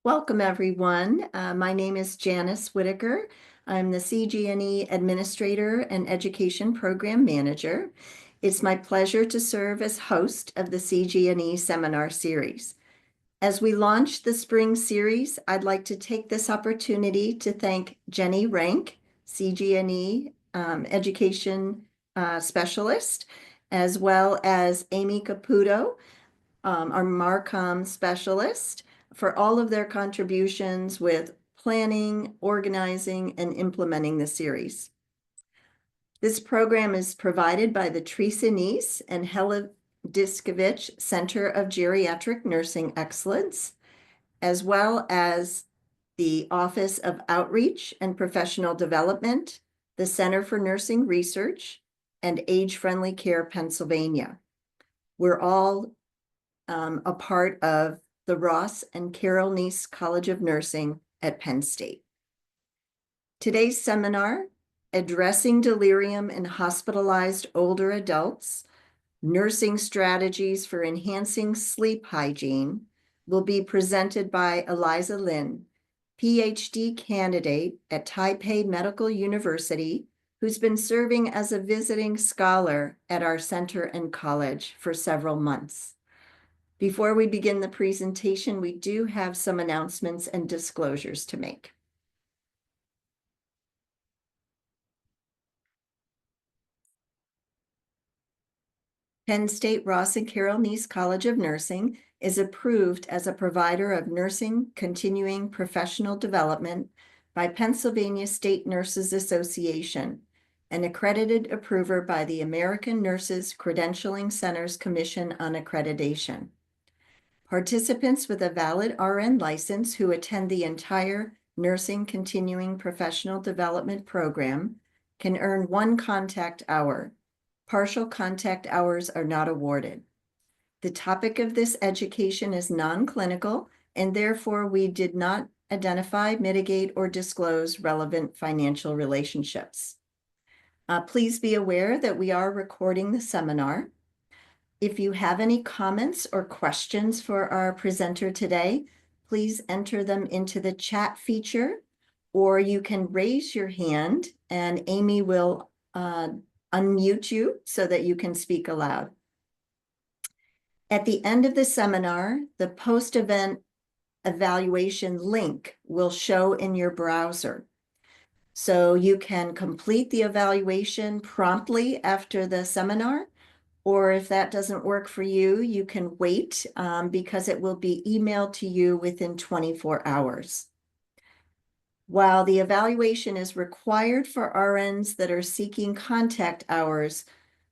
Welcome, everyone. My name is Janice Whitaker. I'm the CGNE Administrator and Education Program Manager. It's my pleasure to serve as host of the CGNE Seminar Series. As we launch the spring series, I'd like to take this opportunity to thank Jenny Rank, CGNE Education Specialist, as well as Amy Caputo, our Marcom Specialist, for all of their contributions with planning, organizing, and implementing the series. This program is provided by the Teresa Neese and Helen Diskovich Center of Geriatric Nursing Excellence, as well as the Office of Outreach and Professional Development, the Center for Nursing Research, and Age Friendly Care Pennsylvania. We're all a part of the Ross and Carol Neese College of Nursing at Penn State. Today's seminar, Addressing Delirium in Hospitalized Older Adults, Nursing Strategies for Enhancing Sleep Hygiene, will be presented by Eliza Lin, PhD candidate at Taipei Medical University, who's been serving as a visiting scholar at our center and college for several months. Before we begin the presentation, we do have some announcements and disclosures to make. Penn State Ross and Carol Neese College of Nursing is approved as a provider of nursing continuing professional development by Pennsylvania State Nurses Association, an accredited approver by the American Nurses Credentialing Centers Commission on Accreditation. Participants with a valid RN license who attend the entire Nursing Continuing Professional Development Program can earn 1 contact hour. Partial contact hours are not awarded. The topic of this education is non-clinical, and therefore we did not identify, mitigate, or disclose relevant financial relationships. Please be aware that we are recording the seminar. If you have any comments or questions for our presenter today, please enter them into the chat feature, or you can raise your hand and Amy will unmute you so that you can speak aloud. At the end of the seminar, the post-event evaluation link will show in your browser. So you can complete the evaluation promptly after the seminar, or if that doesn't work for you, you can wait because it will be emailed to you within 24 hours. While the evaluation is required for RNs that are seeking contact hours,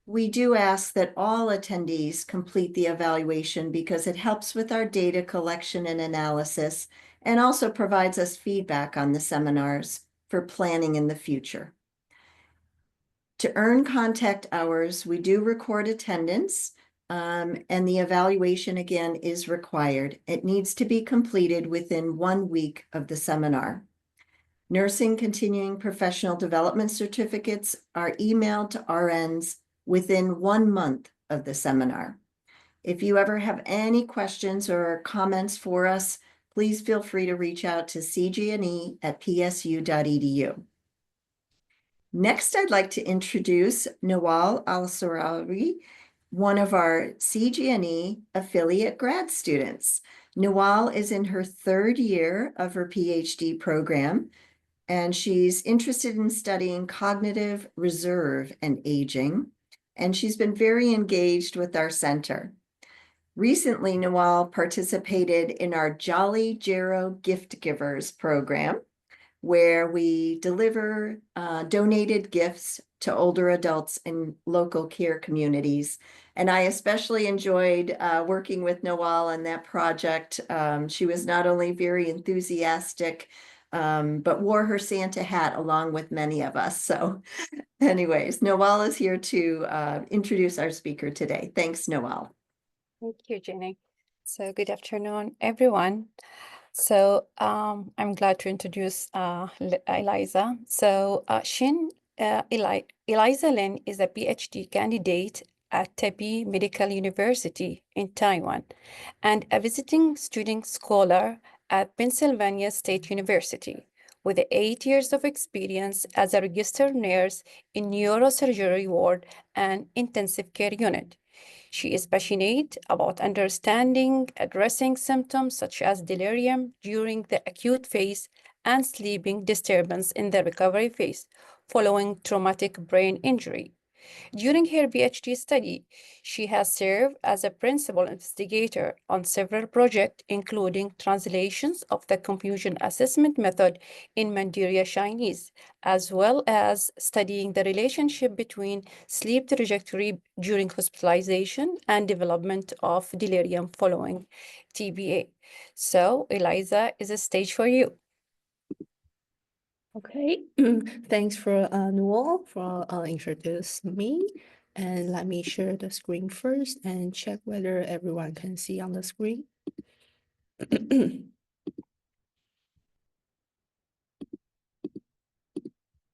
we do ask that all attendees complete the evaluation because it helps with our data collection and analysis and also provides us feedback on the seminars for planning in the future. To earn contact hours, we do record attendance, and the evaluation again is required. It needs to be completed within 1 week of the seminar. Nursing Continuing Professional Development certificates are emailed to RNs within 1 month of the seminar. If you ever have any questions or comments for us, please feel free to reach out to cgne@psu.edu. Next, I'd like to introduce Nawal Al-Sarawi, one of our CGNE affiliate grad students. Nawal is in her 3rd year of her PhD program, and she's interested in studying cognitive reserve and aging, and she's been very engaged with our center. Recently, Nawal participated in our Jolly Gero Gift Givers program, where we deliver donated gifts to older adults in local care communities. And I especially enjoyed working with Nawal on that project. She was not only very enthusiastic, but wore her Santa hat along with many of us. So anyways, Nawal is here to introduce our speaker today. Thanks, Nawal. Thank you, Jenny. So good afternoon, everyone. So I'm glad to introduce Eliza. So Eliza Lin is a PhD candidate at Taipei Medical University in Taiwan and a visiting student scholar at Pennsylvania State University with 8 years of experience as a registered nurse in neurosurgery ward and intensive care unit. She is passionate about understanding, addressing symptoms such as delirium during the acute phase and sleeping disturbance in the recovery phase following traumatic brain injury. During her PhD study, she has served as a principal investigator on several projects, including translations of the confusion assessment method in Mandarin Chinese, as well as studying the relationship between sleep trajectory during hospitalization and development of delirium following TBA. So, Eliza, is a stage for you. Okay, thanks for Noel for introduce me. And let me share the screen first and check whether everyone can see on the screen.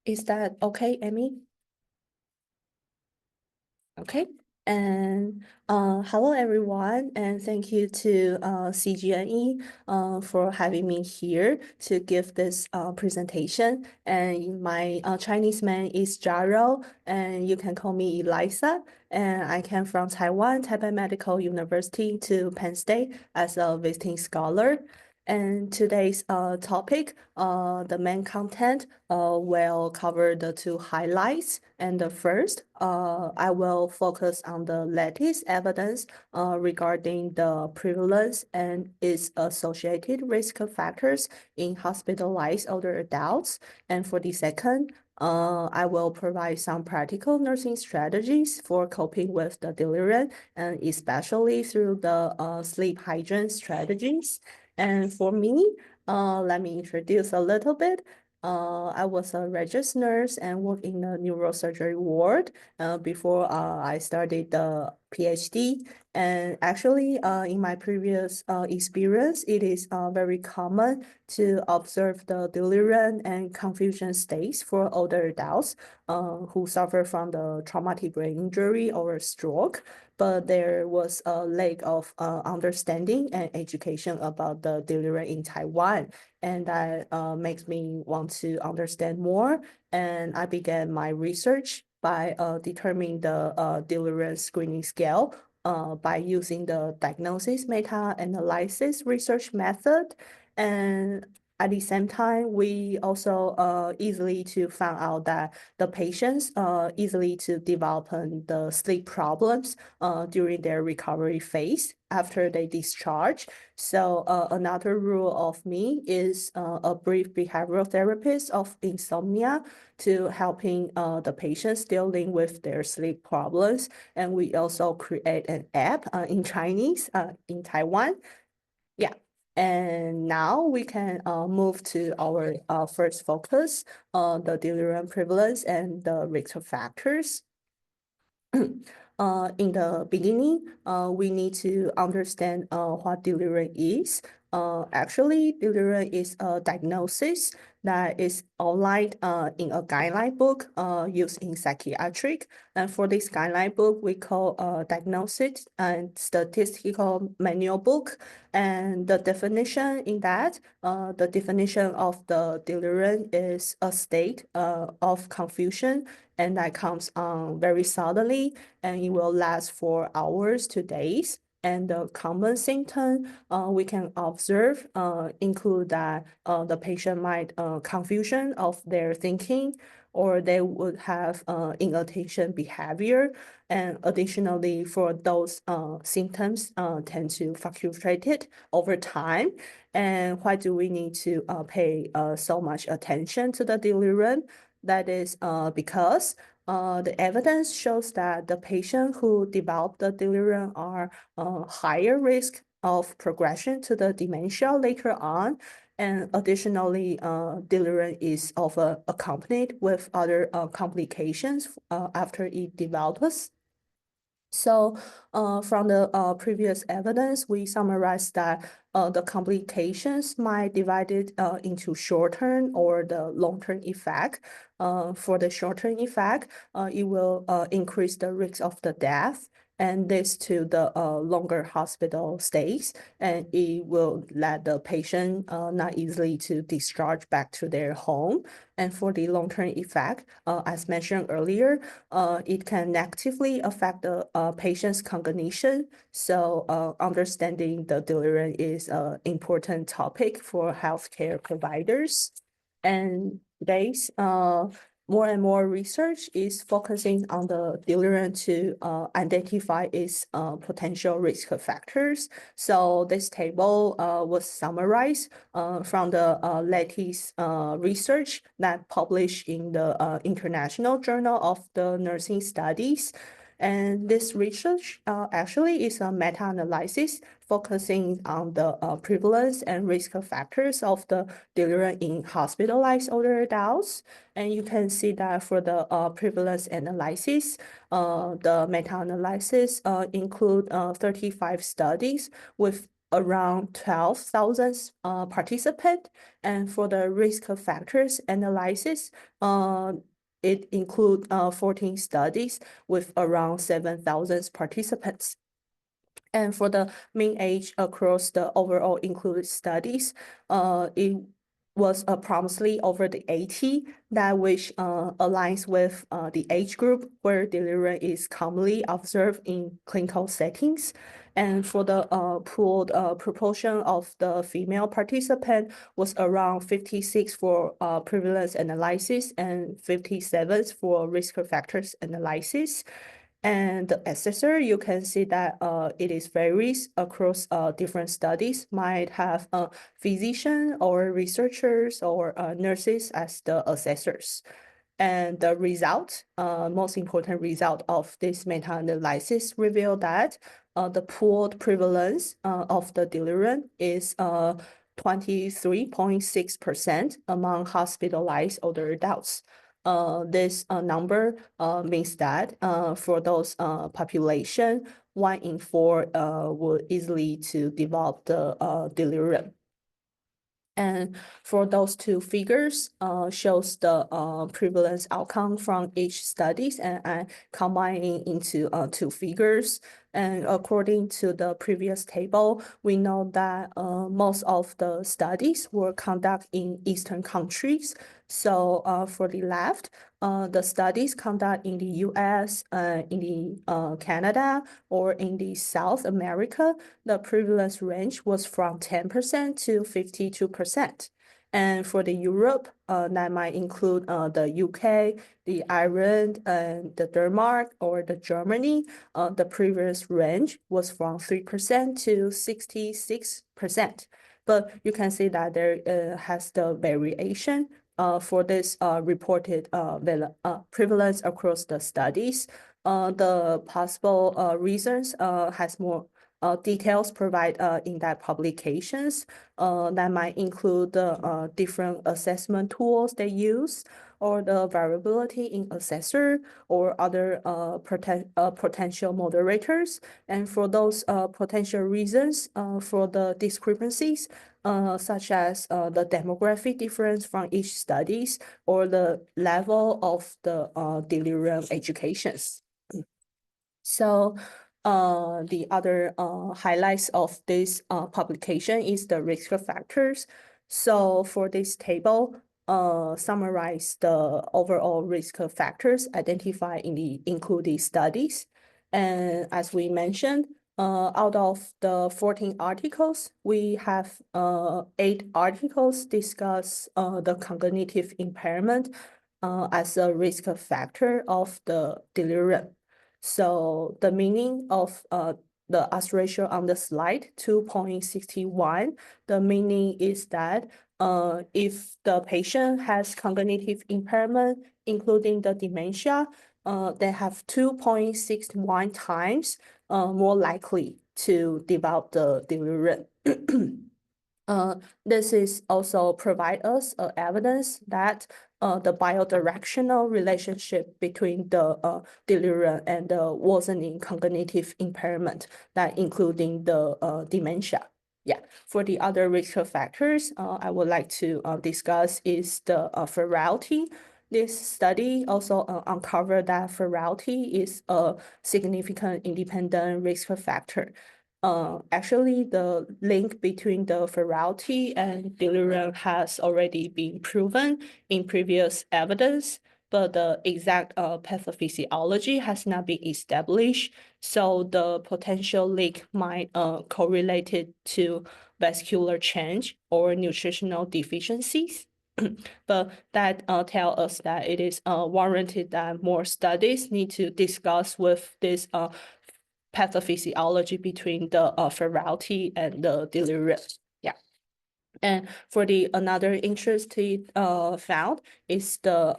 Is that okay, Amy? Okay, and hello everyone, and thank you to CGNE for having me here to give this presentation. And my Chinese name is Jaro, and you can call me Eliza. And I came from Taiwan, Taipei Medical University to Penn State as a visiting scholar. And today's topic, the main content will cover the two highlights. And the first, I will focus on the latest evidence regarding the prevalence and its associated risk factors in hospitalized older adults. And for the second, I will provide some practical nursing strategies for coping with the delirium, and especially through the sleep hygiene strategies. And for me, let me introduce a little bit. I was a registered nurse and worked in the neurosurgery ward before I started the PhD. And actually, in my previous experience, it is very common to observe the delirium and confusion states for older adults who suffer from the traumatic brain injury or stroke. But there was a lack of understanding and education about the delirium in Taiwan. And that makes me want to understand more. And I began my research by determining the delirium screening scale by using the diagnosis meta-analysis research method. And at the same time, we also easily to find out that the patients easily to develop the sleep problems during their recovery phase after they discharge. So another rule of me is a brief behavioral therapist of insomnia to helping the patients dealing with their sleep problems. And we also create an app in Chinese in Taiwan. Yeah. And now we can move to our first focus, the delirium prevalence and the risk factors. In the beginning, we need to understand what delirium is. Actually, delirium is a diagnosis that is outlined in a guideline book used in psychiatric. And for this guideline book, we call diagnosis and statistical manual book. And the definition in that, the definition of the delirium is a state of confusion, and that comes on very suddenly, and it will last for hours to days. And the common symptom we can observe include that the patient might confusion of their thinking, or they would have inattention behavior. And additionally, for those symptoms tend to fluctuate over time. And why do we need to pay so much attention to the delirium? That is because the evidence shows that the patient who develop the delirium are higher risk of progression to the dementia later on. And additionally, delirium is often accompanied with other complications after it develops. So from the previous evidence, we summarized that the complications might divided into short-term or the long-term effect. For the short-term effect, it will increase the risk of the death. and this to the longer hospital stays, and it will let the patient not easily to discharge back to their home. And for the long-term effect, as mentioned earlier, it can negatively affect the patient's cognition. So understanding the delirium is an important topic for healthcare providers. And today's more and more research is focusing on the delirium to identify its potential risk factors. So this table was summarized from the latest research that published in the International Journal of the Nursing Studies. And this research actually is a meta-analysis focusing on the prevalence and risk factors of the delirium in hospitalized older adults. And you can see that for the prevalence analysis, the meta-analysis include 35 studies with around 12,000 participants. And for the risk factors analysis, it includes 14 studies with around 7,000 participants. And for the mean age across the overall included studies, it was approximately over the 80, that which aligns with the age group where delirium is commonly observed in clinical settings. And for the pooled proportion of the female participant was around 56 for prevalence analysis and 57 for risk factors analysis. And the assessor, you can see that it is varies across different studies, might have a physician or researchers or nurses as the assessors. And the result, most important result of this meta-analysis revealed that the pooled prevalence of the delirium is 23.6% among hospitalized older adults. This number means that for those population, 1 in 4 would easily to develop the delirium. And for those two figures, shows the prevalence outcome from each studies, and combining into two figures. And according to the previous table, we know that most of the studies were conducted in Eastern countries. So for the left, the studies conducted in the US, in the Canada, or in the South America, the prevalence range was from 10% to 52%. And for the Europe, that might include the UK, the Ireland, and the Denmark or the Germany, the previous range was from 3% to 66%. But you can see that there has the variation for this reported prevalence across the studies. The possible reasons has more details provided in that publications that might include the different assessment tools they use, or the variability in assessor or other potential moderators. And for those potential reasons for the discrepancies, such as the demographic difference from each studies or the level of the delirium educations. So the other highlights of this publication is the risk factors. So for this table, summarize the overall risk factors identified in the included studies. And as we mentioned, out of the 14 articles, we have 8 articles discuss the cognitive impairment as a risk factor of the delirium. So the meaning of the odds ratio on the slide, 2.61, the meaning is that if the patient has cognitive impairment, including the dementia, they have 2.61 times more likely to develop the delirium. This is also provide us evidence that the biodirectional relationship between the delirium and the worsening cognitive impairment, that including the dementia. Yeah, for the other risk factors, I would like to discuss is the virality. this study also uncovered that virality is a significant independent risk factor. Actually, the link between the virality and delirium has already been proven in previous evidence, but the exact pathophysiology has not been established. So the potential link might correlated to vascular change or nutritional deficiencies. But that tell us that it is warranted that more studies need to discuss with this pathophysiology between the virality and the delirium. Yeah. And for the another interesting found is the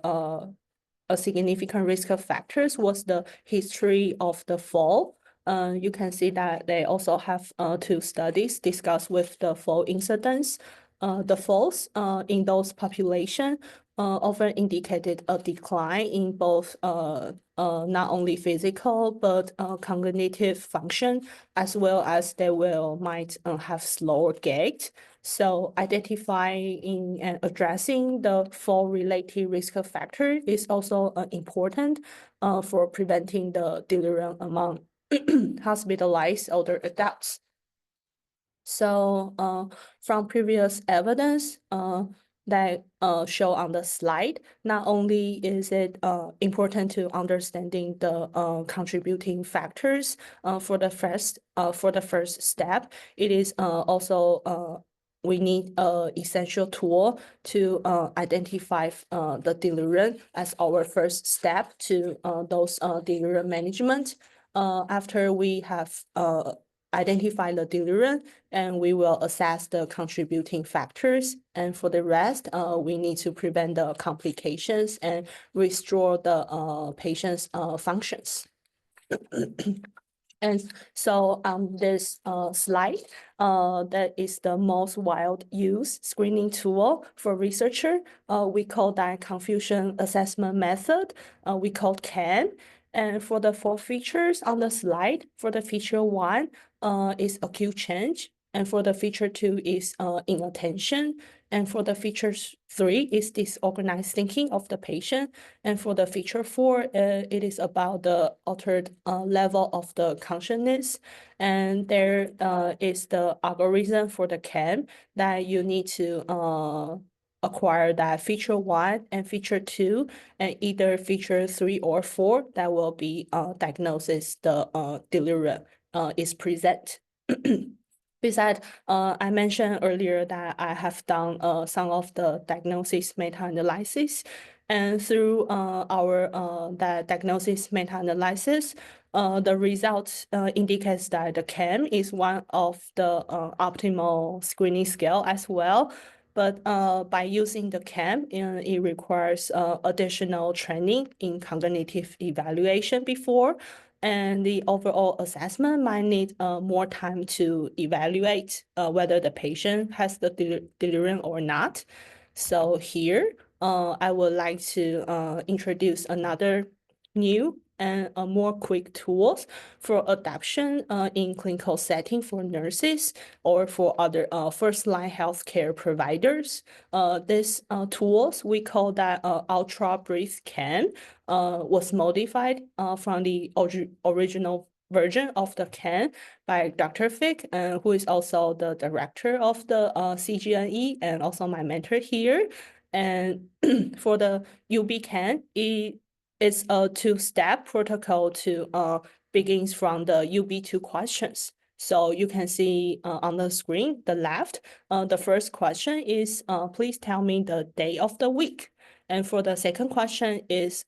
a significant risk of factors was the history of the fall. You can see that they also have two studies discussed with the fall incidence. The falls in those population often indicated a decline in both not only physical but cognitive function, as well as they might have slower gait. So identifying and addressing the fall-related risk factor is also important for preventing the delirium among hospitalized older adults. So from previous evidence that show on the slide, not only is it important to understanding the contributing factors for the first step, it is also we need an essential tool to identify the delirium as our first step to those delirium management. After we have identify the delirium, and we will assess the contributing factors. And for the rest, we need to prevent the complications and restore the patient's functions. And so on this slide, that is the most wide used screening tool for researcher. We call that confusion assessment method. We call CAM. And for the four features on the slide, for the feature 1 is acute change. And for the feature 2 is inattention. And for the feature 3 is disorganized thinking of the patient. And for the feature 4, it is about the altered level of the consciousness. And there is the algorithm for the CAM that you need to acquire that feature 1 and feature 2, and either feature 3 or 4 that will be diagnosis the delirium is present. Besides, I mentioned earlier that I have done some of the diagnosis meta-analysis, and through our that diagnosis meta-analysis, the results indicates that the CAM is one of the optimal screening scale as well. But by using the CAM, it requires additional training in cognitive evaluation before, and the overall assessment might need more time to evaluate whether the patient has the delirium or not. So here, I would like to introduce another new and more quick tools for adoption in clinical setting for nurses or for other first-line healthcare providers. These tools, we call that Ultra Breathe CAM, was modified from the original version of the CAN by Dr. Fick, who is also the director of the CGNE and also my mentor here. And for the UB CAN, it's a two-step protocol to begins from the UB2 questions. So you can see on the screen, the left, the first question is, please tell me the day of the week. And for the second question is,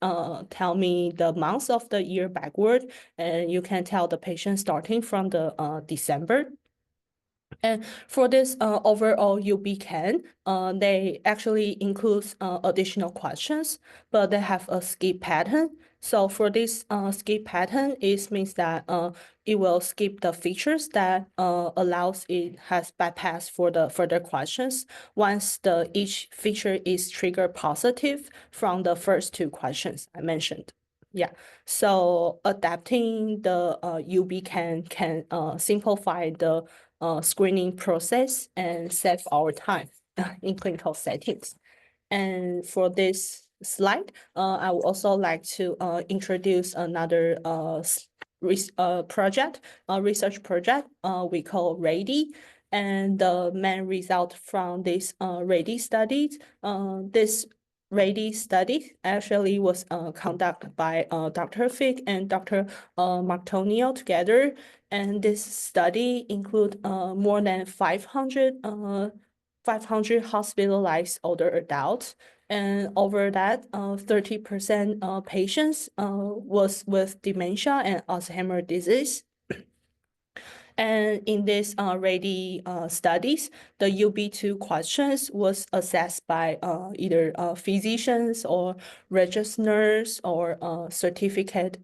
tell me the months of the year backward. And you can tell the patient starting from the December. And for this overall UB CAN, they actually include additional questions, but they have a skip pattern. So for this skip pattern, it means that it will skip the features that allows it has bypass for the further questions once each feature is trigger positive from the first two questions I mentioned. Yeah, so adapting the UB can simplify the screening process and save our time in clinical settings. And for this slide, I would also like to introduce another research project we call RADY. And the main result from this RADY study, this RADY study actually was conducted by Dr. Fick and Dr. Martonio together. And this study include more than 500 hospitalized older adults. And over that, 30% patients was with dementia and Alzheimer's disease. And in this RADY studies, the UB2 questions was assessed by either physicians or registered nurse or certificate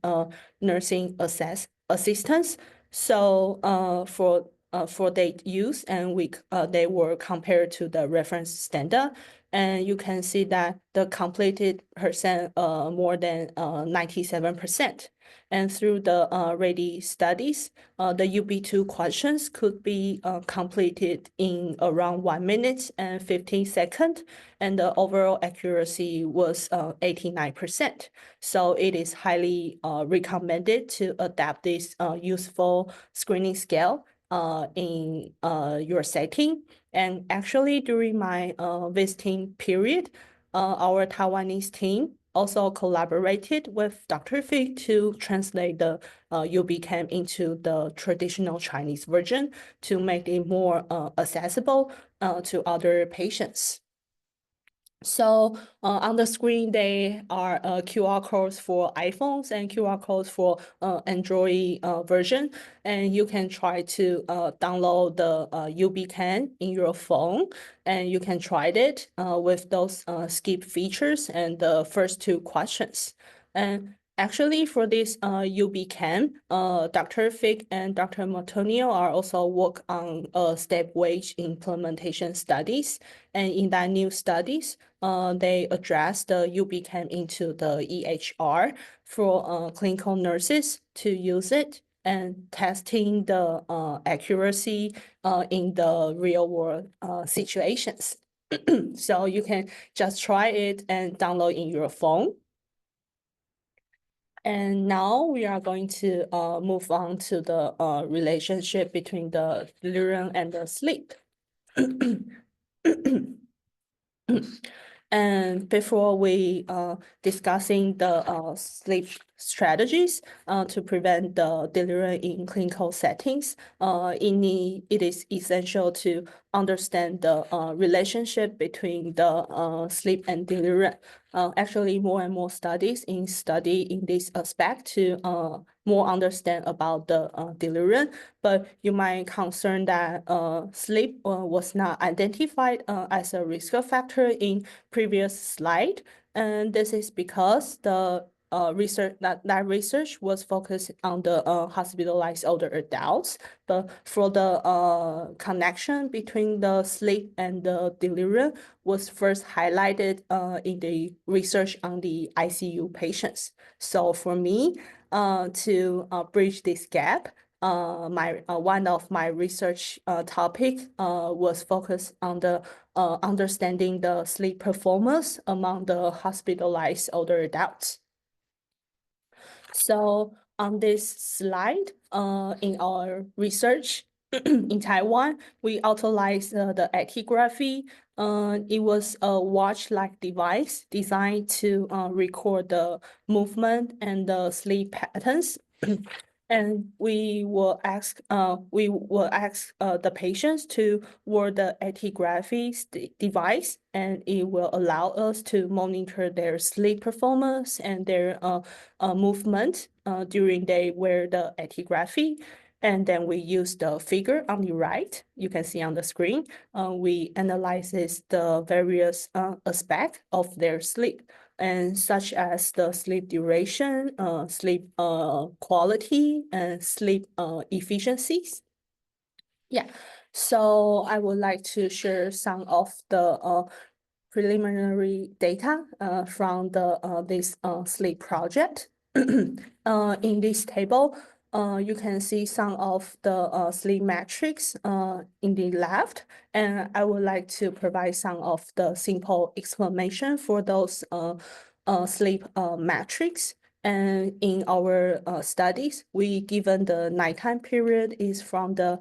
nursing assistants. So for their use, and they were compared to the reference standard. And you can see that the completed percent more than 97%. And through the RADY studies, the UB2 questions could be completed in around 1 minute and 15 seconds, and the overall accuracy was 89%. So it is highly recommended to adapt this useful screening scale in your setting. And actually, during my visiting period, our Taiwanese team also collaborated with Dr. Fick to translate the UBCam into the traditional Chinese version to make it more accessible to other patients. So on the screen, there are QR codes for iPhones and QR codes for Android version. And you can try to download the UBCam in your phone. And you can try it with those skip features and the first two questions. And actually, for this UBCam, Dr. Fick and Dr. Martonio are also work on step-wage implementation studies. And in that new studies, they address the UBCam into the EHR for clinical nurses to use it and testing the accuracy in the real world situations. So you can just try it and download in your phone. And now we are going to move on to the relationship between the delirium and the sleep. And before we discussing the sleep strategies to prevent the delirium in clinical settings, it is essential to understand the relationship between the sleep and delirium. Actually, more and more studies in this aspect to more understand about the delirium, but you might concern that sleep was not identified as a risk factor in previous slide, and this is because the that research was focused on the hospitalized older adults, but for the connection between the sleep and the delirium was first highlighted in the research on the ICU patients. So for me, to bridge this gap, one of my research topic was focused on the understanding the sleep performance among the hospitalized older adults. So on this slide, in our research in Taiwan, we utilized the actigraphy. It was a watch-like device designed to record the movement and the sleep patterns. And we will ask the patients to wear the actigraphy device, and it will allow us to monitor their sleep performance and their movement during they wear the actigraphy. And then we use the figure on the right, you can see on the screen. We analyzes the various aspects of their sleep, and such as the sleep duration, sleep quality, and sleep efficiencies. Yeah, so I would like to share some of the preliminary data from this sleep project. In this table, you can see some of the sleep metrics in the left, and I would like to provide some of the simple explanation for those sleep metrics. And in our studies, we given the nighttime period is from the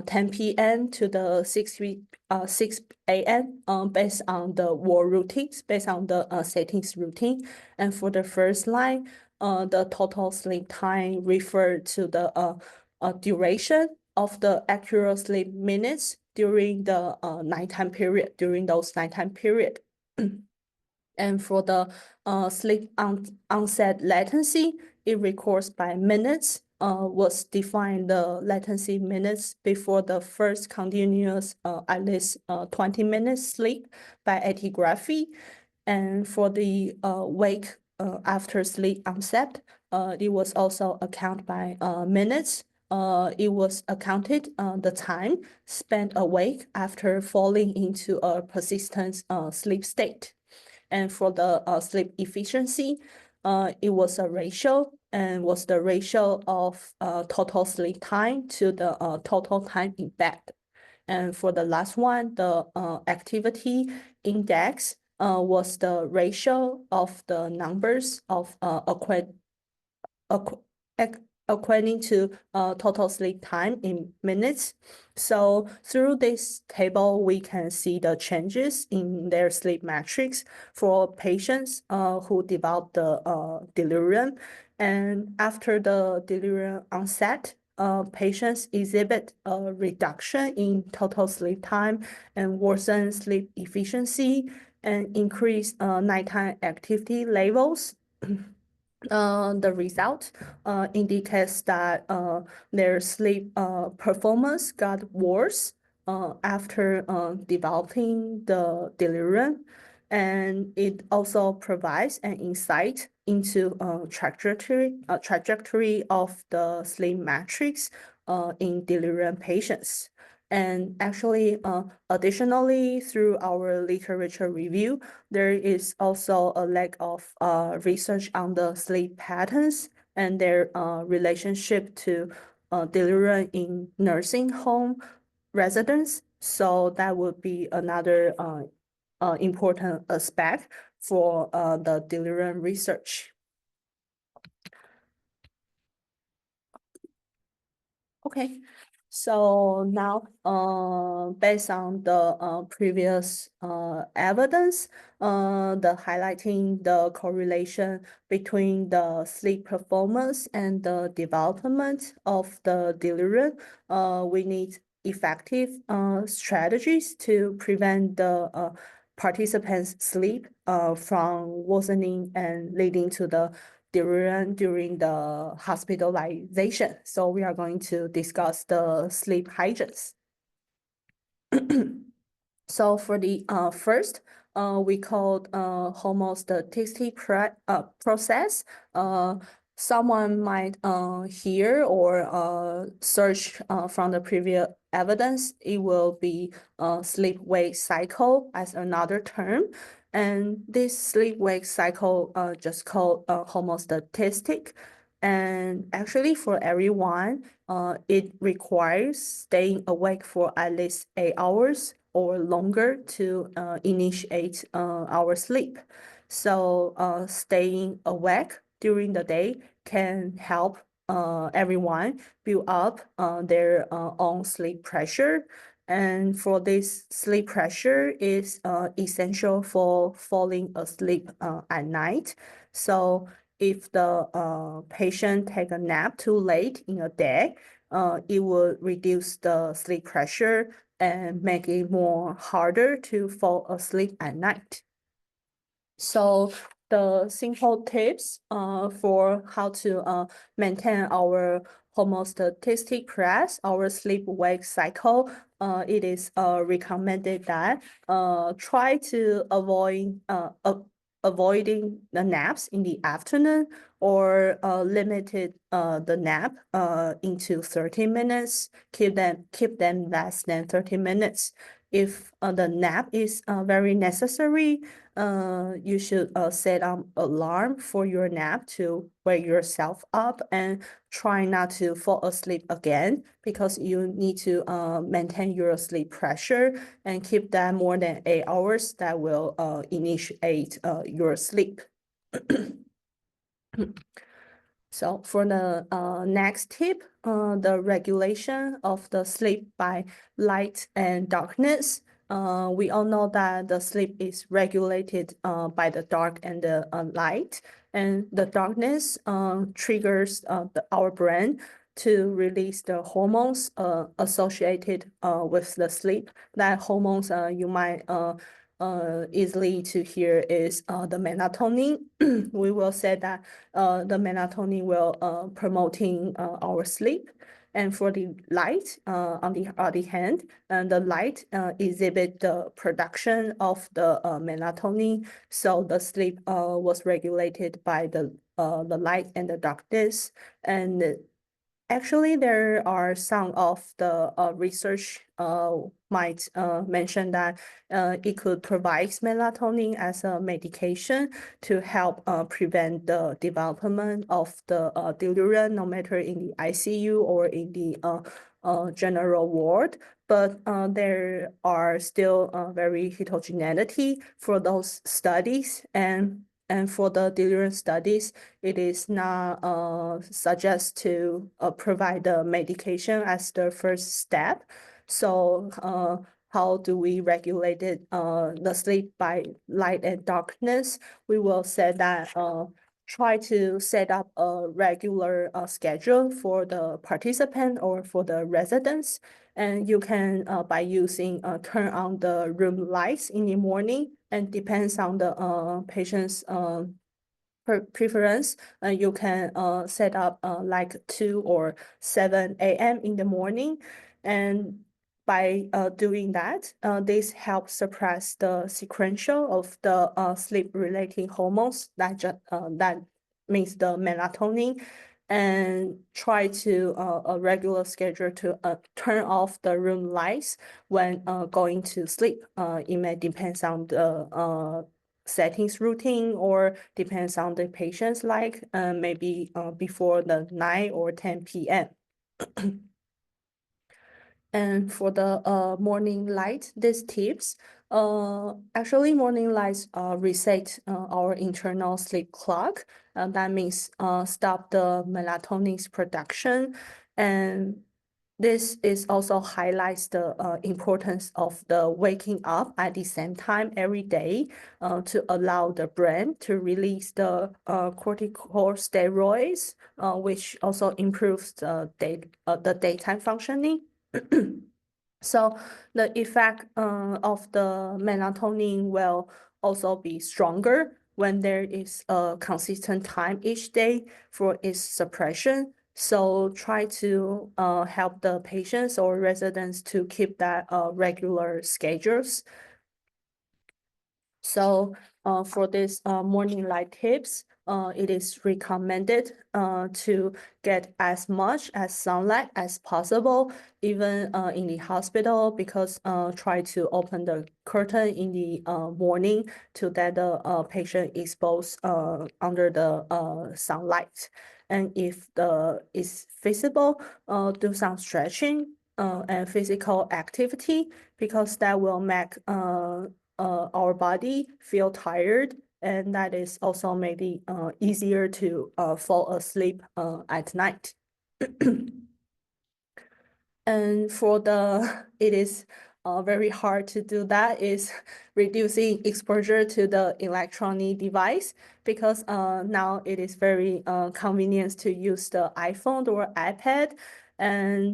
10 p.m. to the 6 a.m. Based on the ward routines, based on the settings routine. And for the first line, the total sleep time referred to the duration of the accurate sleep minutes during the nighttime period, during those nighttime period. And for the sleep onset latency, it records by minutes, was defined the latency minutes before the first continuous at least 20 minutes sleep by actigraphy. And for the wake after sleep onset, it was also accounted by minutes. It was accounted the time spent awake after falling into a persistent sleep state. And for the sleep efficiency, it was a ratio and was the ratio of total sleep time to the total time in bed. And for the last one, the activity index was the ratio of the numbers of according to total sleep time in minutes. So through this table, we can see the changes in their sleep metrics for patients who developed the delirium. And after the delirium onset, patients exhibit a reduction in total sleep time and worsen sleep efficiency and increase nighttime activity levels. The result indicates that their sleep performance got worse after developing the delirium. And it also provides an insight into trajectory of the sleep metrics in delirium patients. And actually, additionally, through our literature review, there is also a lack of research on the sleep patterns and their relationship to delirium in nursing home residents. So that would be another important aspect for the delirium research. Okay, so now, based on the previous evidence, the highlighting the correlation between the sleep performance and the development of the delirium, we need effective strategies to prevent the participants' sleep from worsening and leading to the delirium during the hospitalization. So we are going to discuss the sleep hygienes. So for the first, we called homeostatic process. Someone might hear or search from the previous evidence. It will be sleep-wake cycle as another term. And this sleep-wake cycle just called homeostatic. And actually for everyone, it requires staying awake for at least 8 hours or longer to initiate our sleep. So staying awake during the day can help everyone build up their own sleep pressure. And for this sleep pressure is essential for falling asleep at night. So if the patient take a nap too late in a day, it will reduce the sleep pressure and make it more harder to fall asleep at night. So the simple tips for how to maintain our homeostatic press, our sleep-wake cycle, it is recommended that try to avoiding the naps in the afternoon or limited the nap into 30 minutes, keep them less than 30 minutes. if the nap is very necessary, you should set alarm for your nap to wake yourself up and try not to fall asleep again, because you need to maintain your sleep pressure and keep that more than 8 hours. That will initiate your sleep. So for the next tip, the regulation of the sleep by light and darkness. We all know that the sleep is regulated by the dark and the light, and the darkness triggers our brain to release the hormones associated with the sleep. That hormones you might easily to hear is the melatonin. We will say that the melatonin will promoting our sleep. And for the light, on the other hand, the light exhibit the production of the melatonin. So the sleep was regulated by the light and the darkness. And actually, there are some of the research might mention that it could provide melatonin as a medication to help prevent the development of the delirium, no matter in the ICU or in the general ward. But there are still very heterogeneity for those studies, and for the delirium studies, it is not suggest to provide the medication as the first step. So how do we regulate it, the sleep by light and darkness? We will say that try to set up a regular schedule for the participant or for the residents. And you can, by using turn on the room lights in the morning, and depends on the patient's preference, you can set up like 2 or 7 a.m. in the morning. And by doing that, this helps suppress the sequential of the sleep-related hormones that means the melatonin, and try to a regular schedule to turn off the room lights when going to sleep. It may depends on the settings routine, or depends on the patient's like, maybe before the 9 or 10 p.m. And for the morning light, these tips, actually morning lights reset our internal sleep clock. That means stop the melatonin's production, and this is also highlights the importance of the waking up at the same time every day to allow the brain to release the corticosteroids, which also improves the daytime functioning. So the effect of the melatonin will also be stronger when there is a consistent time each day for its suppression. So try to help the patients or residents to keep that regular schedules. So for this morning light tips, it is recommended to get as much as sunlight as possible, even in the hospital, because try to open the curtain in the morning to that the patient exposed under the sunlight. And if it's feasible, do some stretching and physical activity, because that will make our body feel tired, and that is also maybe easier to fall asleep at night. And for the, it is very hard to do that, is reducing exposure to the electronic device, because now it is very convenient to use the iPhone or iPad,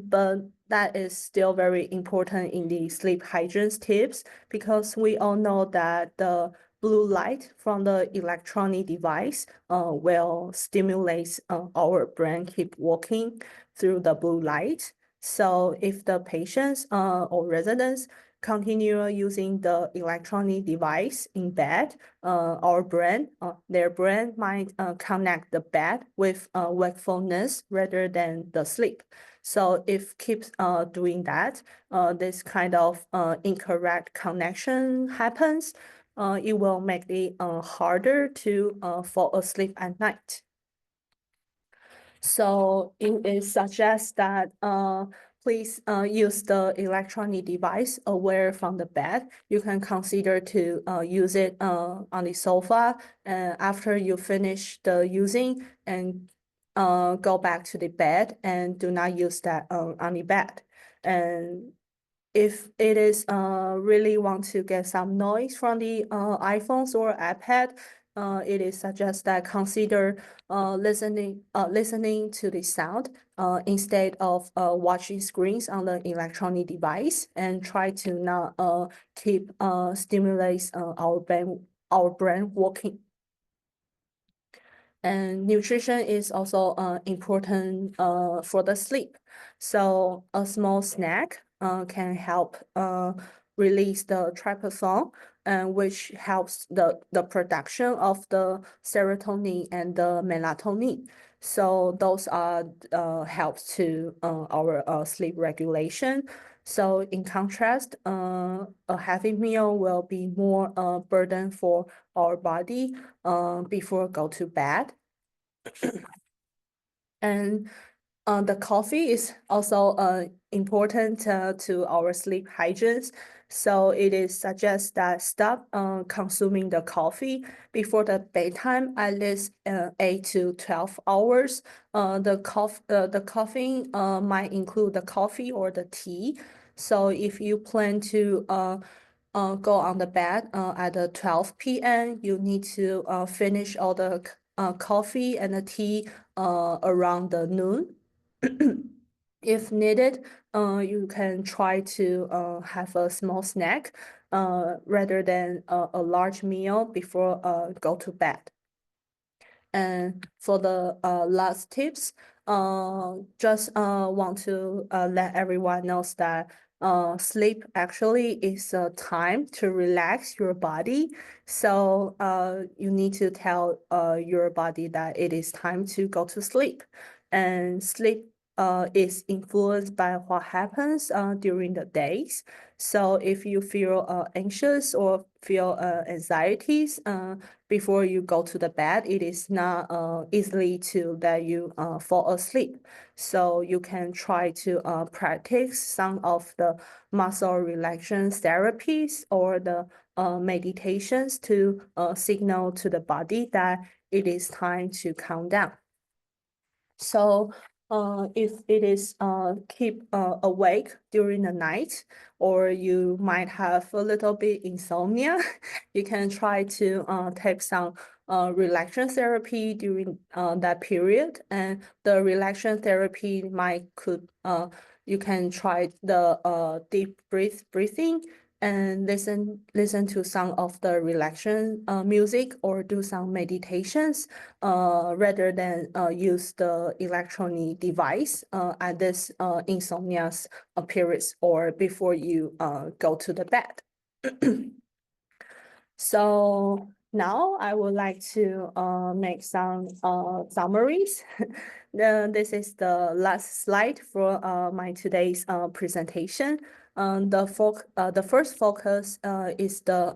but that is still very important in the sleep hygiene tips, because we all know that the blue light from the electronic device will stimulate our brain keep working through the blue light. So if the patients or residents continue using the electronic device in bed, their brain might connect the bed with wakefulness rather than the sleep. So if keeps doing that, this kind of incorrect connection happens, it will make it harder to fall asleep at night. So it is suggest that please use the electronic device away from the bed. You can consider to use it on the sofa after you finish the using, and go back to the bed, and do not use that on the bed. And if it is really want to get some noise from the iPhones or iPad, it is suggest that consider listening to the sound instead of watching screens on the electronic device, and try to not keep stimulates our brain working. And nutrition is also important for the sleep. So a small snack can help release the tryptophan, which helps the production of the serotonin and the melatonin. So those are helps to our sleep regulation. So in contrast, a heavy meal will be more burden for our body before go to bed. And the coffee is also important to our sleep hygiene. So it is suggest that stop consuming the coffee before the bedtime, at least 8 to 12 hours. The caffeine might include the coffee or the tea. So if you plan to go on the bed at 12 p.m., you need to finish all the coffee and the tea around the noon. If needed, you can try to have a small snack rather than a large meal before go to bed. And for the last tips, just want to let everyone knows that sleep actually is a time to relax your body. So you need to tell your body that it is time to go to sleep. And sleep is influenced by what happens during the days. So if you feel anxious or feel anxieties before you go to the bed, it is not easily to let you fall asleep. So you can try to practice some of the muscle relaxation therapies or the meditations to signal to the body that it is time to calm down. So if it is keep awake during the night, or you might have a little bit insomnia, you can try to take some relaxation therapy during that period. And the relaxation therapy you can try the deep breathing, and listen to some of the relaxation music, or do some meditations rather than use the electronic device at this insomnia periods, or before you go to the bed. So now I would like to make some summaries. This is the last slide for my today's presentation. The first focus is the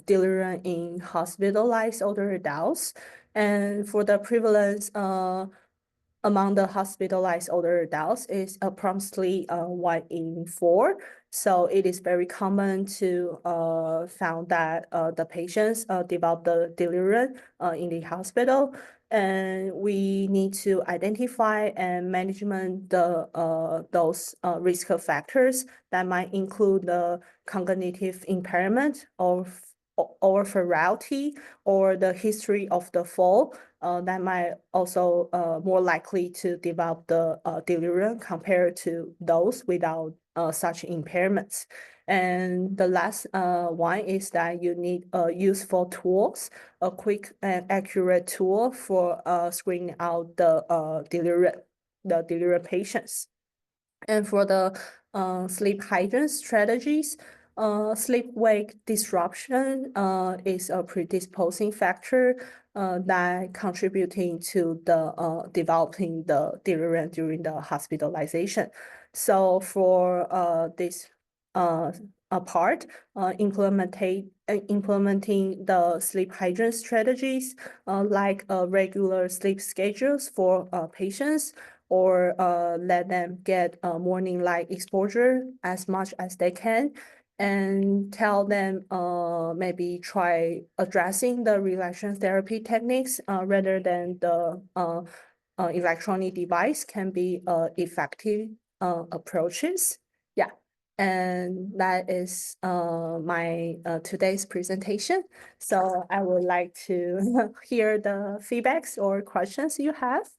delirium in hospitalized older adults. And for the prevalence among the hospitalized older adults is approximately 1 in 4. So it is very common to found that the patients develop the delirium in the hospital. And we need to identify and management those risk factors that might include the cognitive impairment or frailty, or the history of the fall. That might also more likely to develop the delirium compared to those without such impairments. And the last one is that you need useful tools, a quick and accurate tool for screening out the delirium patients. And for the sleep hygiene strategies, sleep-wake disruption is a predisposing factor that contributing to the developing the delirium during the hospitalization. So for this part, implementing the sleep hygiene strategies like regular sleep schedules for patients, or let them get morning light exposure as much as they can, and tell them maybe try addressing the relaxation therapy techniques rather than the electronic device can be effective approaches. Yeah, and that is my today's presentation. So I would like to hear the feedbacks or questions you have.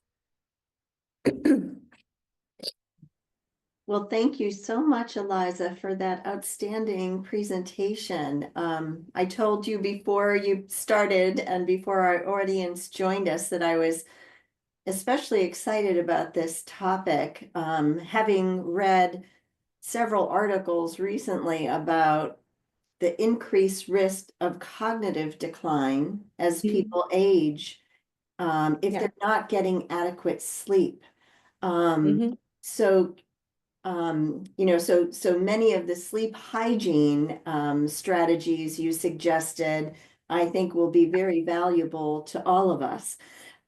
Well, thank you so much, Eliza, for that outstanding presentation. I told you before you started and before our audience joined us that I was especially excited about this topic, having read several articles recently about the increased risk of cognitive decline as people age, if Yeah. they're not getting adequate sleep. Mhm. So so many of the sleep hygiene strategies you suggested, I think will be very valuable to all of us.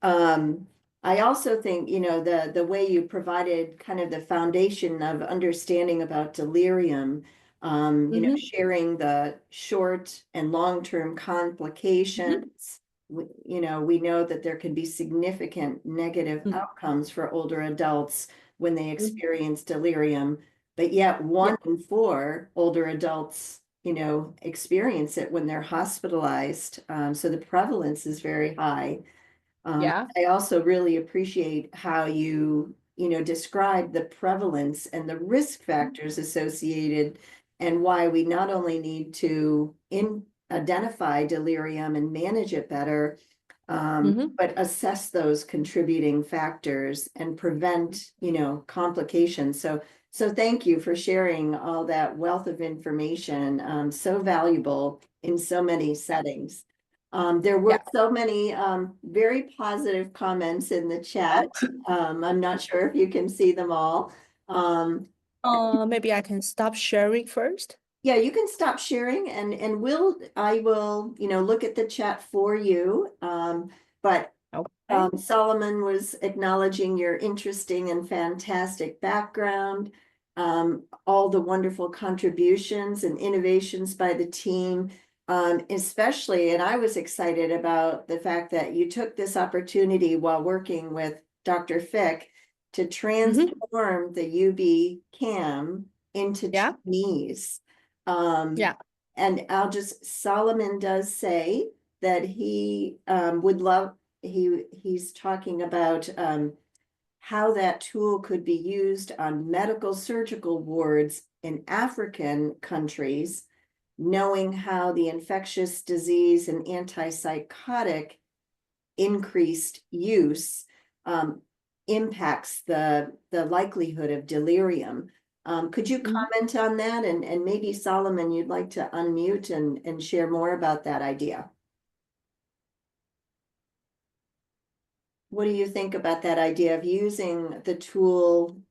Um, I also think, the way you provided kind of the foundation of understanding about delirium, Mhm. sharing the short and long-term complications. We know that there can be significant negative Mhm. outcomes for older adults when they Mhm. experience delirium, but yet Yeah. 1 in 4 older adults, experience it when they're hospitalized. So the prevalence is very high. Yeah. I also really appreciate how you describe the prevalence and the risk factors associated, and why we not only need to identify delirium and manage it better, Mhm. but assess those contributing factors and prevent, complications. So thank you for sharing all that wealth of information, so valuable in so many settings. There were Yeah. so many very positive comments in the chat. I'm not sure if you can see them all. Um, Maybe I can stop sharing first. yeah, you can stop sharing, and I will, look at the chat for you. But Okay. Solomon was acknowledging your interesting and fantastic background, all the wonderful contributions and innovations by the team, especially, and I was excited about the fact that you took this opportunity while working with Dr. Fick to Mhm. transform the UB CAM into Yeah. Chinese. Um, Yeah. and Solomon does say that he would love, he's talking about how that tool could be used on medical surgical wards in African countries, knowing how the infectious disease and antipsychotic increased use impacts the likelihood of delirium. Could you Mhm. comment on that? And maybe Solomon, you'd like to unmute and share more about that idea. What do you think about that idea of using the tool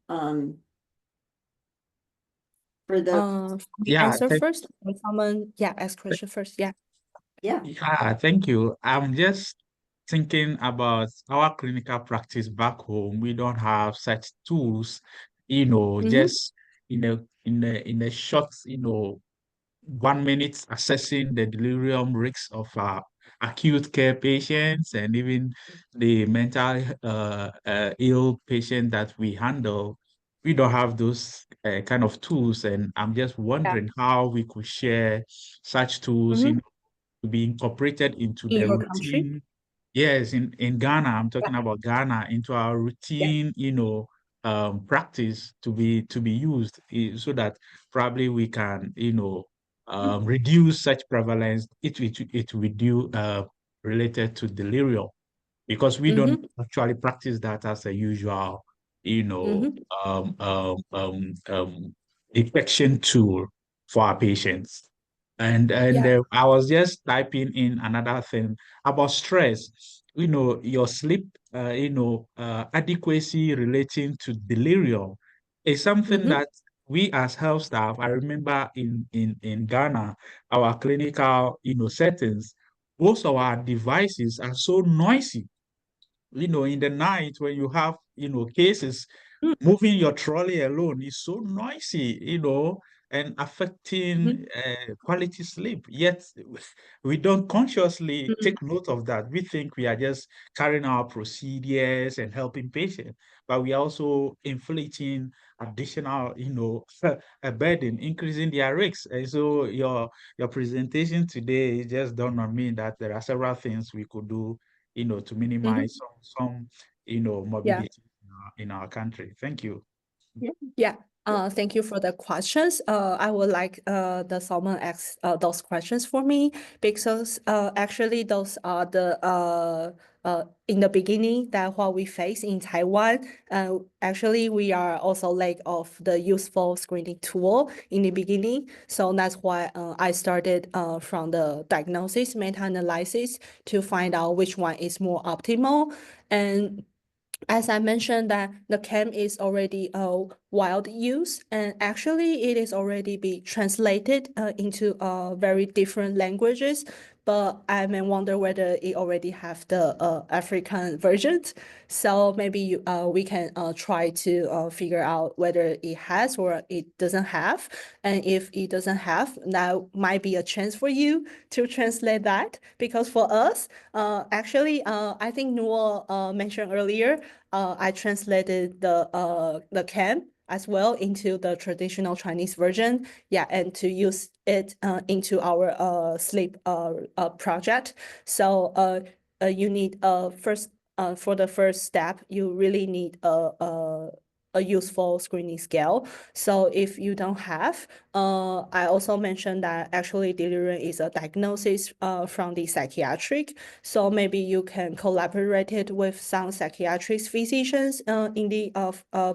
for the, Me Yeah, answer first, or someone, yeah, ask question first. Yeah. yeah. yeah, thank you. I'm just thinking about our clinical practice back home. We don't have such tools, Mm-hmm. just in a short, 1 minute assessing the delirium risks of acute care patients and even the mental ill patient that we handle. We don't have those kind of tools, and I'm just Yeah. wondering how we could share such tools, Mm-hmm. to be incorporated into In the your country. routine. Yes, in Ghana, I'm Yeah. talking about Ghana, into our Yeah. routine, practice to be used, so that probably we can, reduce such prevalence. It will do related to delirium, because we don't Mm-hmm. actually practice that as a usual, you know, Mm-hmm. um, um, um, um, detection tool for our patients. And Yeah. I was just typing in another thing about stress. Your sleep, adequacy relating to delirium is something Mm-hmm. that we as health staff, I remember in Ghana, our clinical, settings, most of our devices are so noisy. In the night when you have, cases, moving your trolley alone is so noisy, and affecting Mm-hmm. quality sleep. Yet we don't consciously Mm-hmm. take note of that. We think we are just carrying out procedures and helping patients, but we are also inflicting additional, a burden, increasing their risks. And so your presentation today just dawned on me that there are several things we could do, to Mm-hmm. minimize some Yeah. morbidity in our country. Thank you. Yeah. Thank you for the questions. I would like the someone ask those questions for me because actually those are the in the beginning that what we face in Taiwan. Actually we are also lack of the useful screening tool in the beginning. So that's why I started from the diagnosis meta-analysis to find out which one is more optimal. And as I mentioned that the CAM is already a wild use, and actually it is already be translated into very different languages. But I may wonder whether it already have the African versions. So maybe we can try to figure out whether it has or it doesn't have. And if it doesn't have, that might be a chance for you to translate that. Because for us, actually, I think Noor mentioned earlier, I translated the CAM as well into the traditional Chinese version. Yeah, and to use it into our sleep project. So you need first for the first step, you really need a useful screening scale. So if you don't have, I also mentioned that actually delirium is a diagnosis from the psychiatric. So maybe you can collaborate it with some psychiatric physicians in the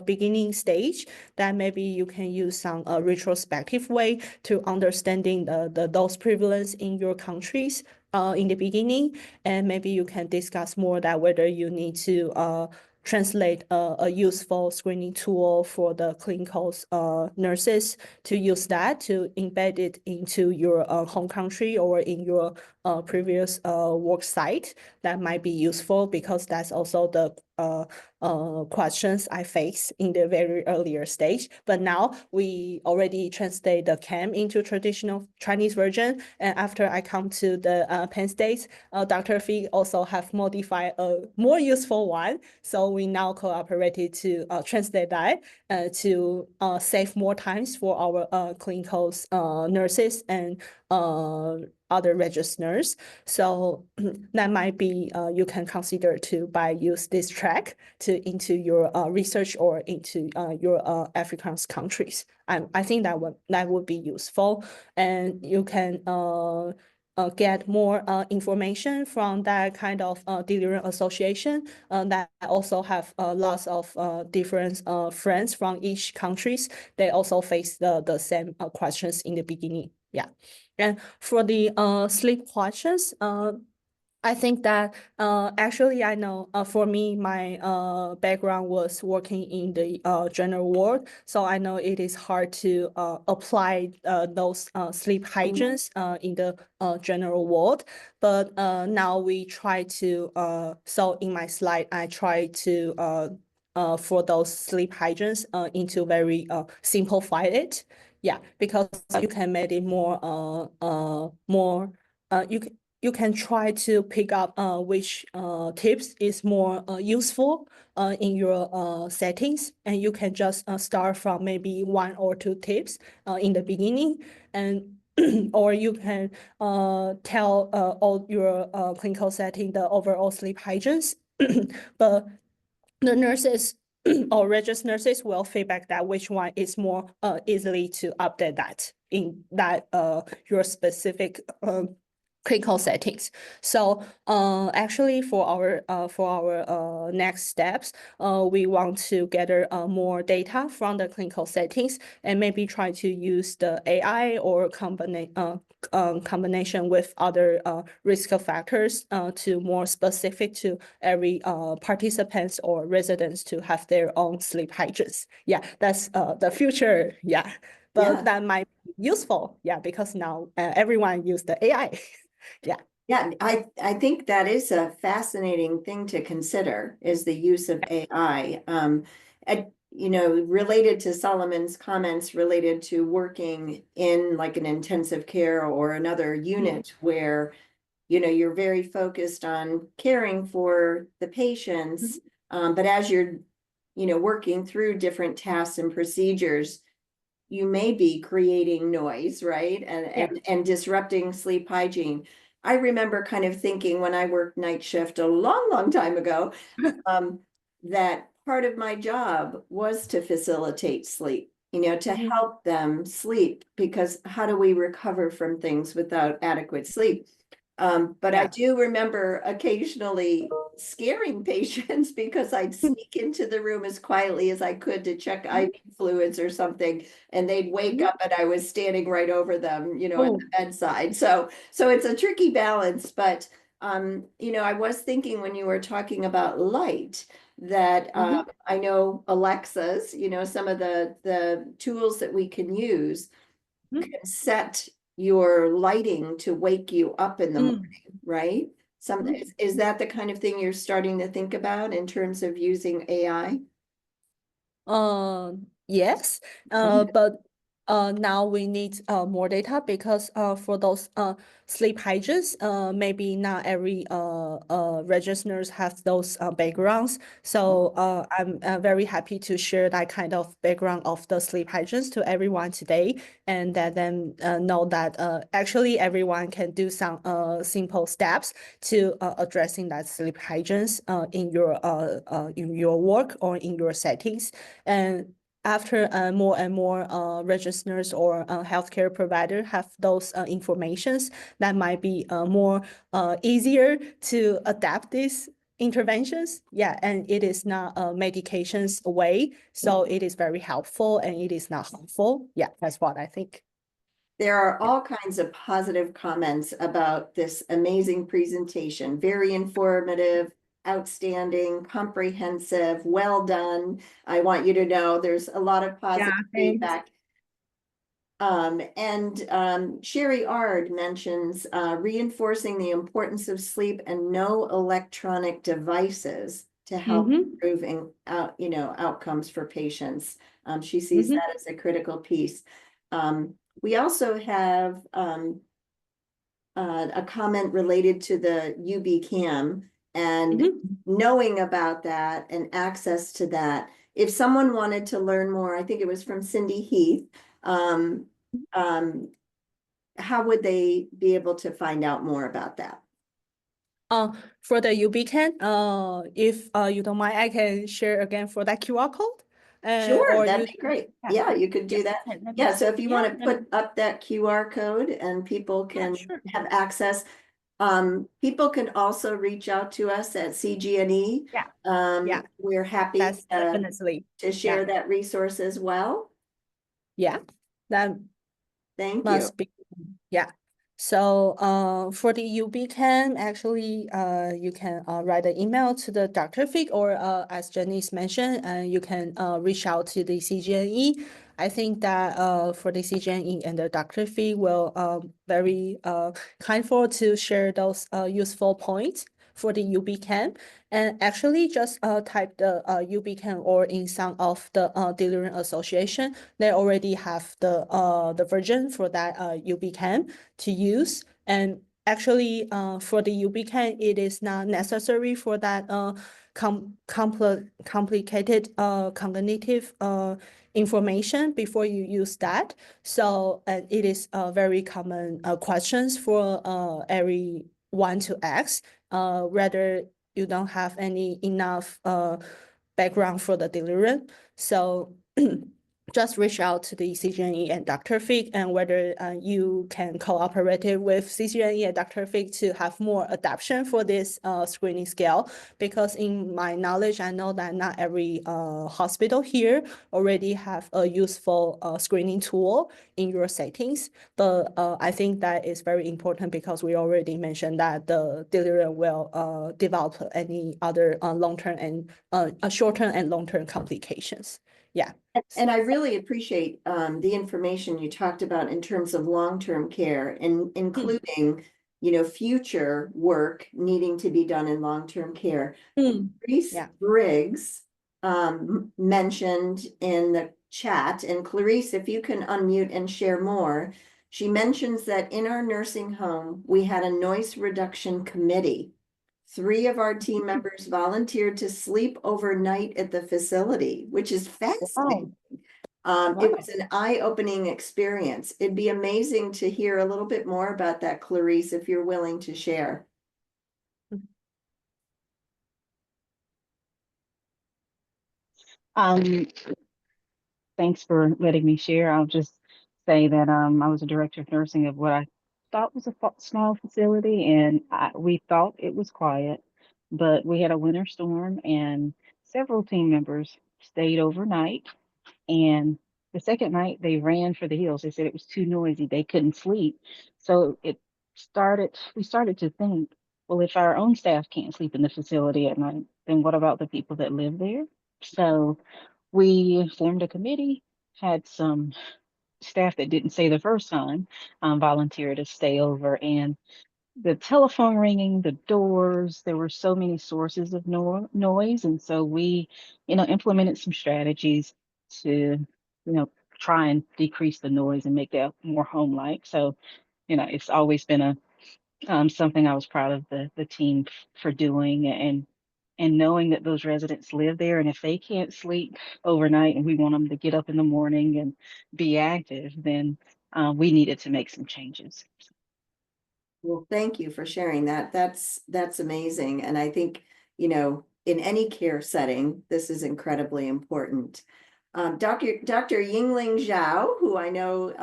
beginning stage. That maybe you can use some retrospective way to understanding the dose prevalence in your countries in the beginning, and maybe you can discuss more that whether you need to translate a useful screening tool for the clinical nurses to use that to embed it into your home country or in your previous work site. That might be useful because that's also the questions I face in the very earlier stage. But now we already translate the CAM into traditional Chinese version. And after I come to the Penn State, Dr. Fee also have modified a more useful one. So we now cooperated to translate that to save more times for our clinical nurses and other registrars. So that might be you can consider to by use this track to into your research or into your African countries. I think that would be useful, and you can get more information from that kind of delirium association that also have lots of different friends from each countries. They also face the same questions in the beginning. Yeah. And for the sleep questions, I think that actually I know for me my background was working in the general ward, so I know it is hard to apply those sleep hygienes in the general ward. But now we try to so in my slide I try to for those sleep hygienes into very simplified it. Yeah, because you can make it more you can try to pick up which tips is more useful in your settings, and you can just start from maybe one or two tips in the beginning, and or you can tell all your clinical setting the overall sleep hygienes, but the nurses or registered nurses will feedback that which one is more easily to update that in that your specific clinical settings. So actually for our next steps, we want to gather more data from the clinical settings and maybe try to use the AI or combination with other risk factors to more specific to every participants or residents to have their own sleep hygienes. Yeah, that's the future. Yeah, but Yeah. that might be useful. Yeah, because now everyone use the AI. Yeah. Yeah, I think that is a fascinating thing to consider is the use of AI. Related to Solomon's comments related to working in like an intensive care or another unit where, you're very focused on caring for the patients. But as you're, working through different tasks and procedures, you may be creating noise, right? And disrupting sleep hygiene. I remember kind of thinking when I worked night shift a long, long time ago, that part of my job was to facilitate sleep, to help them sleep, because how do we recover from things without adequate sleep? But I do remember occasionally scaring patients because I'd sneak into the room as quietly as I could to check IV fluids or something, and they'd wake up and I was standing right over them, at the bedside. So it's a tricky balance, but I was thinking when you were talking about light that I know Alexas, some of the tools that we can use can set your lighting to wake you up in the morning, right? Is that the kind of thing you're starting to think about in terms of using AI? Yes, but now we need more data because for those sleep hygienes, maybe not every registrars have those backgrounds. So I'm very happy to share that kind of background of the sleep hygienes to everyone today, and that then know that actually everyone can do some simple steps to addressing that sleep hygienes in your work or in your settings. And after more and more registrars or healthcare provider have those informations, that might be more easier to adapt these interventions. Yeah, and it is not medications away, so it is very helpful and it is not harmful. Yeah, that's what I think. There are all kinds of positive comments about this amazing presentation. Very informative, outstanding, comprehensive, well done. I want you to know there's a lot of positive feedback. Sherry Ard mentions reinforcing the importance of sleep and no electronic devices to help improving outcomes for patients. She sees that as a critical piece. We also have a comment related to the UB CAM and knowing about that and access to that. If someone wanted to learn more, I think it was from Cindy Heath, how would they be able to find out more about that? For the UBCAN, if you don't mind, I can share again for that QR code. Sure, Or that'd be great. Yeah, you could do that. Yeah, so if you want to put up that QR code and people can have access. People can also reach out to us at CGNE. We're happy to share that resource as well. Yeah, that Thank must you. be, yeah. So for the UBCAN, actually, you can write an email to the Dr. Fig, or as Janice mentioned, you can reach out to the CGNE. I think that for the CGNE and the Dr. Fig will very kindful to share those useful points for the UBCAN. And actually just type the UBCAN, or in some of the Delirium Association, they already have the version for that UBCAN to use. And actually for the UBCAN, it is not necessary for that complicated cognitive information before you use that. So it is very common questions for everyone to ask, whether you don't have any enough background for the delirium. So just reach out to the CGNE and Dr. Fig, and whether you can cooperate with CGNE and Dr. Fig to have more adoption for this screening scale. Because in my knowledge, I know that not every hospital here already have a useful screening tool in your settings. But I think that is very important because we already mentioned that the delirium will develop any other long-term and short-term and long-term complications. Yeah. And I really appreciate the information you talked about in terms of long-term care and including, you know, future work needing to be done in long-term care. Clarice Yeah. Briggs mentioned in the chat, and Clarice, if you can unmute and share more, she mentions that in our nursing home, we had a noise reduction committee. 3 of our team members volunteered to sleep overnight at the facility, which is fascinating. It was an eye-opening experience. It'd be amazing to hear a little bit more about that, Clarice, if you're willing to share. Thanks for letting me share. I'll just say that I was a director of nursing of what I thought was a small facility, and we thought it was quiet, but we had a winter storm, and several team members stayed overnight. And the second night, they ran for the hills. They said it was too noisy; they couldn't sleep. So we started to think, well, if our own staff can't sleep in the facility at night, then what about the people that live there? So we formed a committee, had some staff that didn't say the first time volunteer to stay over, and the telephone ringing, the doors, there were so many sources of noise. And so we, implemented some strategies to, try and decrease the noise and make that more home-like. So, it's always been something I was proud of the team for doing, and knowing that those residents live there, and if they can't sleep overnight and we want them to get up in the morning and be active, then we needed to make some changes. Well, thank you for sharing that. That's amazing. And I think, you know, in any care setting, this is incredibly important. Dr. Yingling Zhao, who I know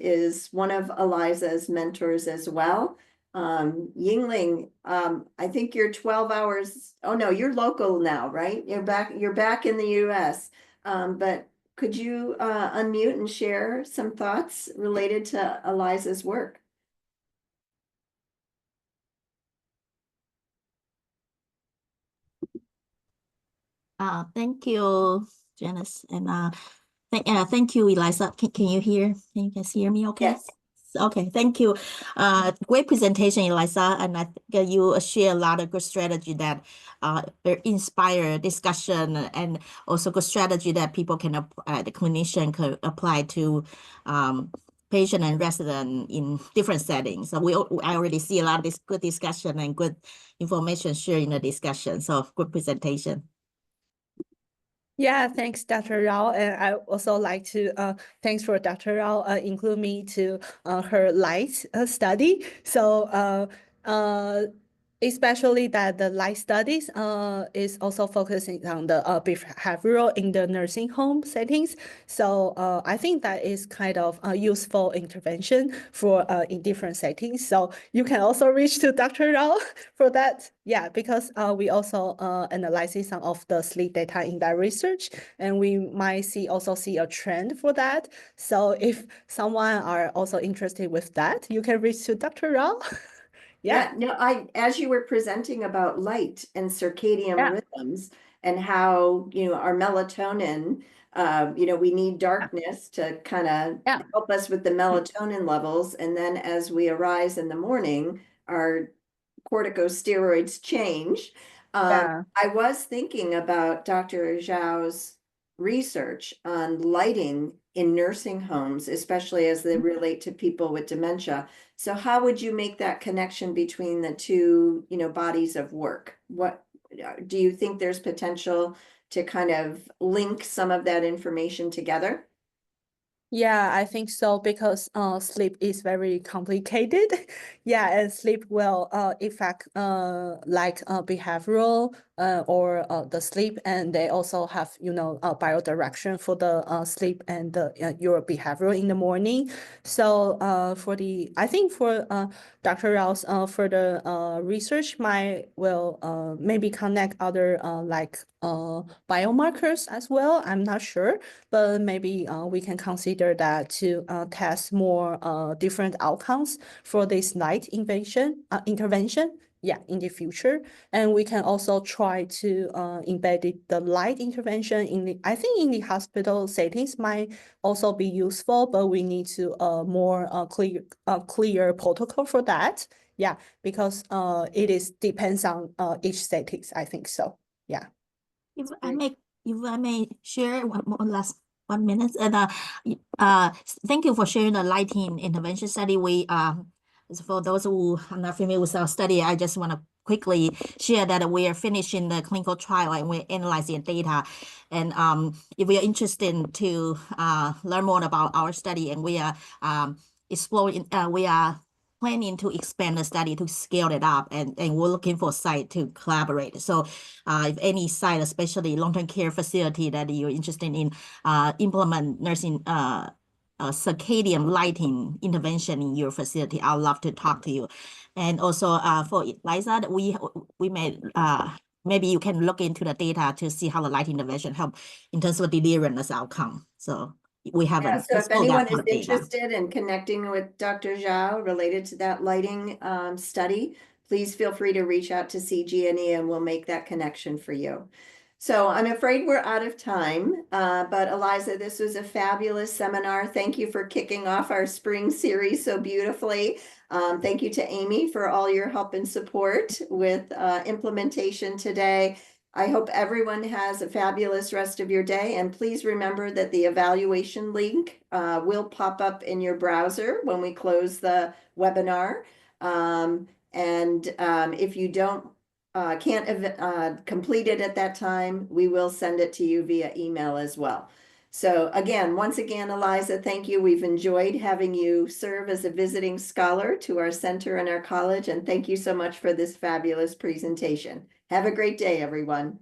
is one of Eliza's mentors as well. Yingling, I think you're 12 hours. Oh no, you're local now, right? You're back in the US. But could you unmute and share some thoughts related to Eliza's work? Thank you, Janice, and thank you, Eliza. Can you hear? Can you guys hear me? Okay. Yes. Okay, thank you. Great presentation, Eliza, and I think you share a lot of good strategy that inspire discussion, and also good strategy that people can the clinician can apply to patient and resident in different settings. So I already see a lot of this good discussion and good information shared in the discussion. So good presentation. Yeah, thanks, Dr. Rao. And I also like to thanks for Dr. Rao include me to her light study. So especially that the light studies is also focusing on the behavioral in the nursing home settings. So I think that is kind of a useful intervention for in different settings. So you can also reach to Dr. Rao for that. Yeah, because we also analyzing some of the sleep data in that research, and we might also see a trend for that. So if someone are also interested with that, you can reach to Dr. Rao. Yeah, no, as you were presenting about light and circadian rhythms and how, you know, our melatonin, you know, we need darkness to kind of help us with the melatonin levels. And then as we arise in the morning, our corticosteroids change. I was thinking about Dr. Zhao's research on lighting in nursing homes, especially as they relate to people with dementia. So how would you make that connection between the two, you know, bodies of work? What do you think there's potential to kind of link some of that information together? Yeah, I think so because sleep is very complicated. Yeah, and sleep will affect like behavioral or the sleep, and they also have biodirection for the sleep and your behavior in the morning. So I think for Dr. Rao's further research might will maybe connect other like biomarkers as well. I'm not sure, but maybe we can consider that to test more different outcomes for this light intervention. Yeah, in the future, and we can also try to embed the light intervention in the. I think in the hospital settings might also be useful, but we need to more clear protocol for that. Yeah, because it is depends on each settings. I think so. Yeah. If I may share one last 1 minute, and thank you for sharing the lighting intervention study. For those who are not familiar with our study, I just want to quickly share that we are finishing the clinical trial and we're analyzing data. And if we are interested to learn more about our study, and we are exploring, we are planning to expand the study to scale it up, and we're looking for a site to collaborate. So if any site, especially long-term care facility that you're interested in implement nursing circadian lighting intervention in your facility, I'd love to talk to you. And also for Liza, we may maybe you can look into the data to see how the light intervention help in terms of delirium as outcome. So we haven't Yeah, so if explored that anyone part is of data. interested in connecting with Dr. Zhao related to that lighting study, please feel free to reach out to CGNE and we'll make that connection for you. So I'm afraid we're out of time, but Eliza, this was a fabulous seminar. Thank you for kicking off our spring series so beautifully. Thank you to Amy for all your help and support with implementation today. I hope everyone has a fabulous rest of your day, and please remember that the evaluation link will pop up in your browser when we close the webinar. If you can't complete it at that time, we will send it to you via email as well. So once again, Eliza, thank you. We've enjoyed having you serve as a visiting scholar to our center and our college, and thank you so much for this fabulous presentation. Have a great day, everyone.